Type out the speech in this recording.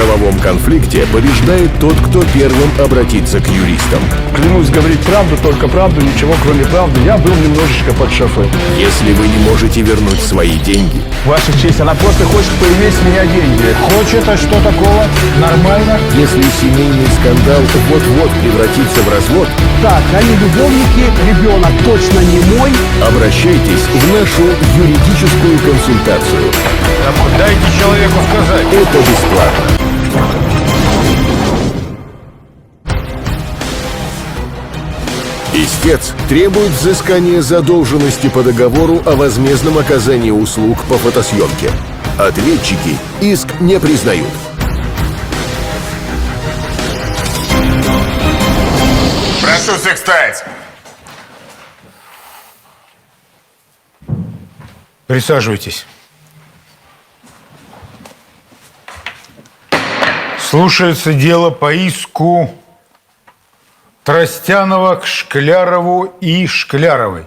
правовом конфликте побеждает тот, кто первым обратится к юристам. Клянусь говорить правду, только правду, ничего кроме правды. Я был немножечко под шофе. Если вы не можете вернуть свои деньги, Ваша честь, она просто хочет поиметь с меня деньги. Хочет, а что такого? Нормально? если семейный скандал вот-вот превратится в развод, Так, они любовники, ребенок точно не мой. обращайтесь в нашу юридическую консультацию. Дайте человеку сказать. Это бесплатно. Истец требует взыскания задолженности по договору о возмездном оказании услуг по фотосъемке. Ответчики иск не признают. Прошу всех встать. Присаживайтесь. Слушается дело по иску Тростянова к Шклярову и Шкляровой.